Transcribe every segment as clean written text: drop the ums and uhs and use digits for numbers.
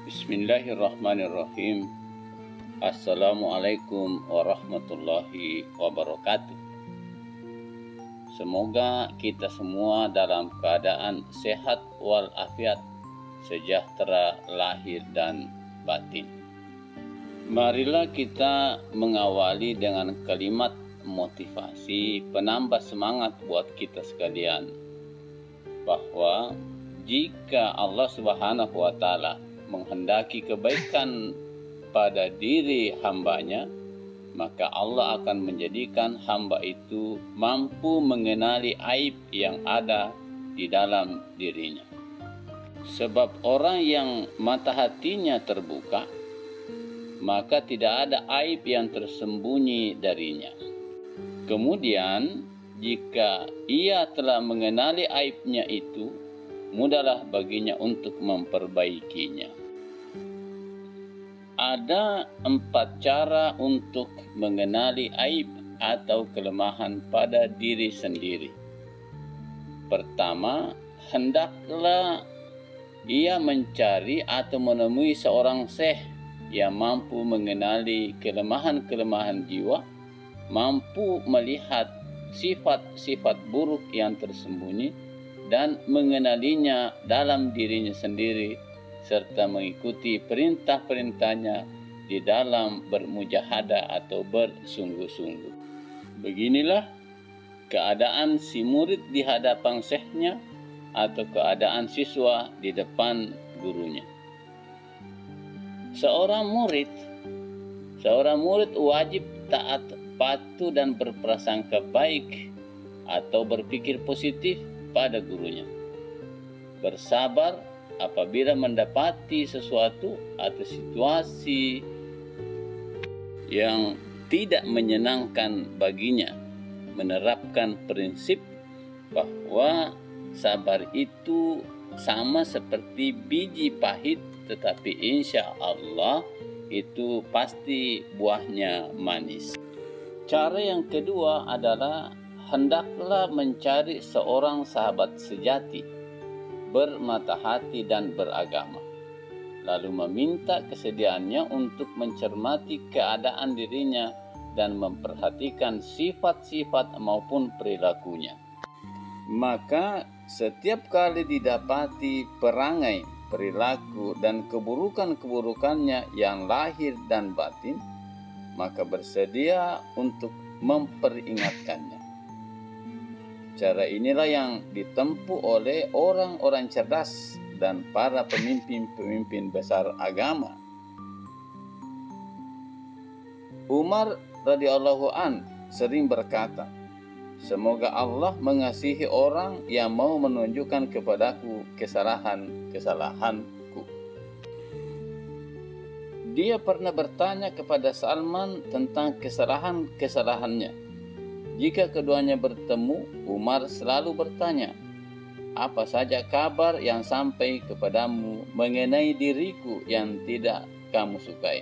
Bismillahirrahmanirrahim. Assalamualaikum warahmatullahi wabarakatuh. Semoga kita semua dalam keadaan sehat walafiat, sejahtera lahir dan batin. Marilah kita mengawali dengan kalimat motivasi penambah semangat buat kita sekalian, bahwa jika Allah Subhanahu wa Ta'ala menghendaki kebaikan pada diri hambanya, maka Allah akan menjadikan hamba itu mampu mengenali aib yang ada di dalam dirinya. Sebab orang yang mata hatinya terbuka, maka tidak ada aib yang tersembunyi darinya. Kemudian jika ia telah mengenali aibnya itu, mudahlah baginya untuk memperbaikinya. Ada 4 cara untuk mengenali aib atau kelemahan pada diri sendiri. Pertama, hendaklah ia mencari atau menemui seorang syekh yang mampu mengenali kelemahan-kelemahan jiwa, mampu melihat sifat-sifat buruk yang tersembunyi dan mengenalinya dalam dirinya sendiri, serta mengikuti perintah-perintahnya di dalam bermujahadah atau bersungguh-sungguh. Beginilah keadaan si murid di hadapan syekhnya atau keadaan siswa di depan gurunya. Seorang murid wajib taat, patuh dan berprasangka baik atau berpikir positif pada gurunya. Bersabar apabila mendapati sesuatu atau situasi yang tidak menyenangkan baginya. Menerapkan prinsip bahwa sabar itu sama seperti biji pahit, tetapi insya Allah itu pasti buahnya manis. Cara yang kedua adalah hendaklah mencari seorang sahabat sejati, bermata hati dan beragama, lalu meminta kesediaannya untuk mencermati keadaan dirinya dan memperhatikan sifat-sifat maupun perilakunya. Maka setiap kali didapati perangai, perilaku dan keburukan-keburukannya yang lahir dan batin, maka bersedia untuk memperingatkannya. Cara inilah yang ditempuh oleh orang-orang cerdas dan para pemimpin-pemimpin besar agama. Umar radhiyallahu an sering berkata, "Semoga Allah mengasihi orang yang mau menunjukkan kepadaku kesalahan-kesalahanku." Dia pernah bertanya kepada Salman tentang kesalahan-kesalahannya. Jika keduanya bertemu, Umar selalu bertanya, "Apa saja kabar yang sampai kepadamu mengenai diriku yang tidak kamu sukai?"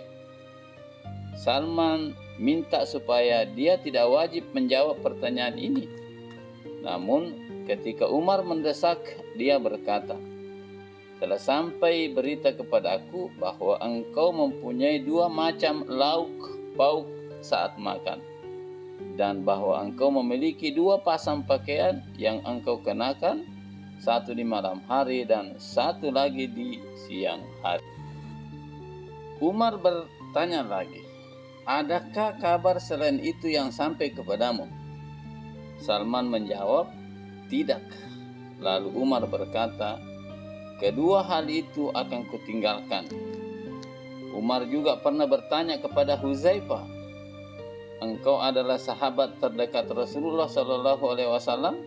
Salman minta supaya dia tidak wajib menjawab pertanyaan ini. Namun ketika Umar mendesak, dia berkata, "Telah sampai berita kepadaku bahwa engkau mempunyai 2 macam lauk pauk saat makan, dan bahwa engkau memiliki 2 pasang pakaian yang engkau kenakan, satu di malam hari dan satu lagi di siang hari." Umar bertanya lagi, "Adakah kabar selain itu yang sampai kepadamu?" Salman menjawab, "Tidak." Lalu Umar berkata, "Kedua hal itu akan kutinggalkan." Umar juga pernah bertanya kepada Huzaifah, "Engkau adalah sahabat terdekat Rasulullah SAW.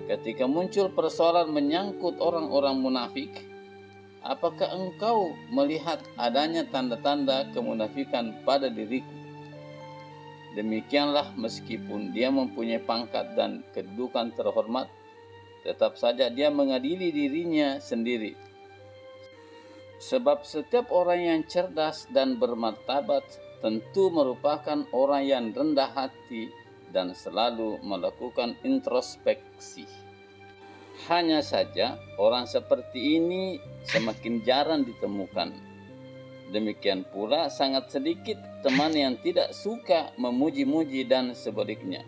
Ketika muncul persoalan menyangkut orang-orang munafik, apakah engkau melihat adanya tanda-tanda kemunafikan pada diriku?" Demikianlah, meskipun dia mempunyai pangkat dan kedudukan terhormat, tetap saja dia mengadili dirinya sendiri. Sebab setiap orang yang cerdas dan bermartabat tentu merupakan orang yang rendah hati dan selalu melakukan introspeksi. Hanya saja orang seperti ini semakin jarang ditemukan. Demikian pula sangat sedikit teman yang tidak suka memuji-muji dan sebaliknya,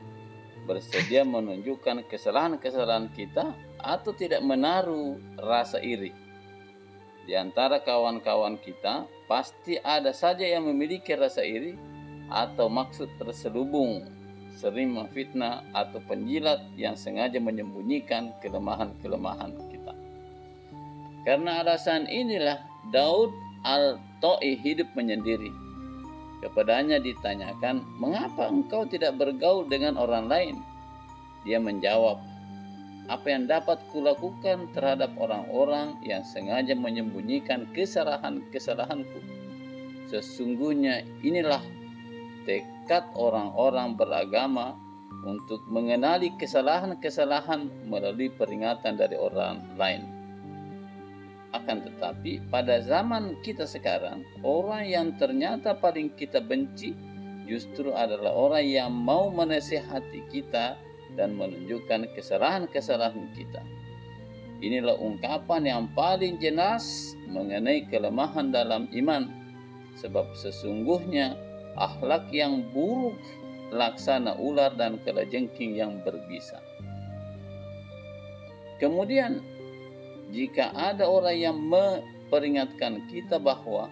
bersedia menunjukkan kesalahan-kesalahan kita atau tidak menaruh rasa iri. Di antara kawan-kawan kita pasti ada saja yang memiliki rasa iri atau maksud terselubung, sering memfitnah atau penjilat yang sengaja menyembunyikan kelemahan-kelemahan kita. Karena alasan inilah Daud al-Ta'i hidup menyendiri. Kepadanya ditanyakan, "Mengapa engkau tidak bergaul dengan orang lain?" Dia menjawab, "Apa yang dapat kulakukan terhadap orang-orang yang sengaja menyembunyikan kesalahan-kesalahanku? Sesungguhnya inilah tekad orang-orang beragama untuk mengenali kesalahan-kesalahan melalui peringatan dari orang lain." Akan tetapi pada zaman kita sekarang, orang yang ternyata paling kita benci justru adalah orang yang mau menasihati kita dan menunjukkan kesalahan-kesalahan kita. Inilah ungkapan yang paling jelas mengenai kelemahan dalam iman, sebab sesungguhnya akhlak yang buruk laksana ular dan kalajengking yang berbisa. Kemudian jika ada orang yang memperingatkan kita bahwa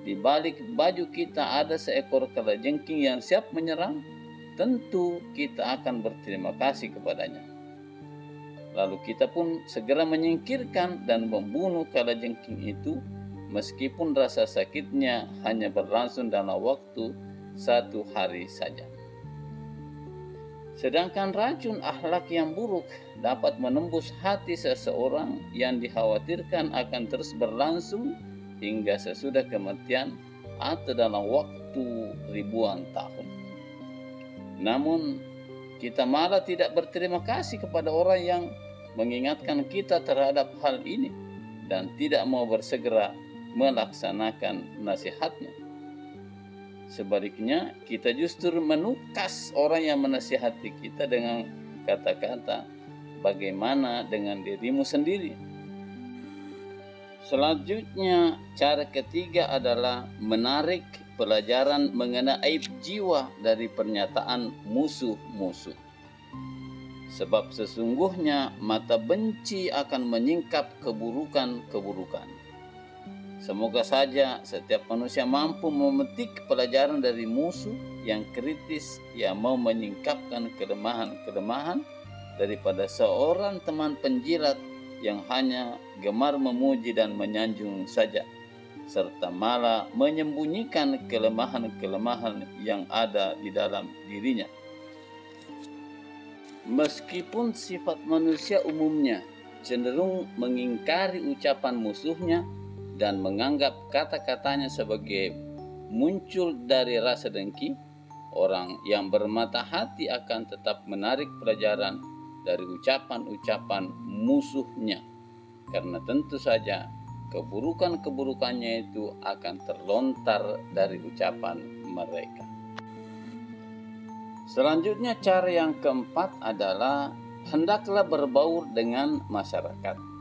di balik baju kita ada seekor kalajengking yang siap menyerang, tentu kita akan berterima kasih kepadanya. Lalu kita pun segera menyingkirkan dan membunuh kalajengking itu, meskipun rasa sakitnya hanya berlangsung dalam waktu 1 hari saja. Sedangkan racun akhlak yang buruk dapat menembus hati seseorang yang dikhawatirkan akan terus berlangsung hingga sesudah kematian atau dalam waktu ribuan tahun. Namun kita malah tidak berterima kasih kepada orang yang mengingatkan kita terhadap hal ini dan tidak mau bersegera melaksanakan nasihatnya. Sebaliknya, kita justru menukas orang yang menasihati kita dengan kata-kata, "Bagaimana dengan dirimu sendiri?" Selanjutnya, cara ketiga adalah menarik pelajaran mengenai aib jiwa dari pernyataan musuh-musuh. Sebab sesungguhnya mata benci akan menyingkap keburukan-keburukan. Semoga saja setiap manusia mampu memetik pelajaran dari musuh yang kritis yang mau menyingkapkan kelemahan-kelemahan daripada seorang teman penjilat yang hanya gemar memuji dan menyanjung saja, serta malah menyembunyikan kelemahan-kelemahan yang ada di dalam dirinya. Meskipun sifat manusia umumnya cenderung mengingkari ucapan musuhnya dan menganggap kata-katanya sebagai muncul dari rasa dengki, orang yang bermata hati akan tetap menarik pelajaran dari ucapan-ucapan musuhnya, karena tentu saja keburukan-keburukannya itu akan terlontar dari ucapan mereka. Selanjutnya, cara yang keempat adalah hendaklah berbaur dengan masyarakat.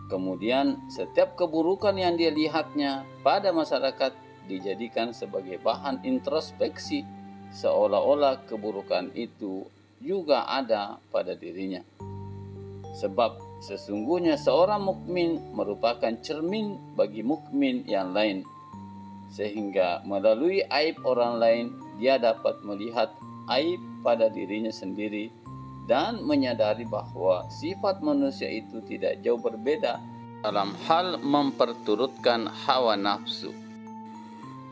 Kemudian setiap keburukan yang dia lihatnya pada masyarakat dijadikan sebagai bahan introspeksi, seolah-olah keburukan itu juga ada pada dirinya. Sebab sesungguhnya seorang mukmin merupakan cermin bagi mukmin yang lain, sehingga melalui aib orang lain dia dapat melihat aib pada dirinya sendiri dan menyadari bahwa sifat manusia itu tidak jauh berbeda dalam hal memperturutkan hawa nafsu.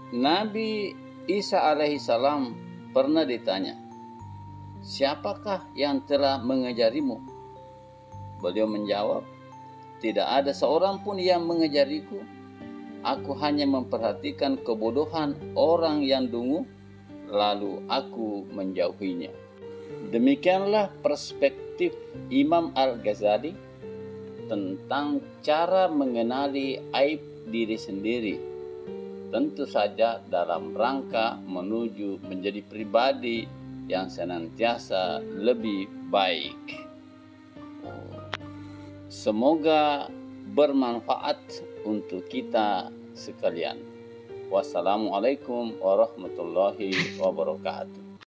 Nabi Isa alaihissalam pernah ditanya, "Siapakah yang telah mengajarimu?" Beliau menjawab, "Tidak ada seorang pun yang mengajariku. Aku hanya memperhatikan kebodohan orang yang dungu, lalu aku menjauhinya." Demikianlah perspektif Imam Al-Ghazali tentang cara mengenali aib diri sendiri, tentu saja dalam rangka menuju menjadi pribadi yang senantiasa lebih baik. Semoga bermanfaat untuk kita sekalian. Wassalamualaikum warahmatullahi wabarakatuh.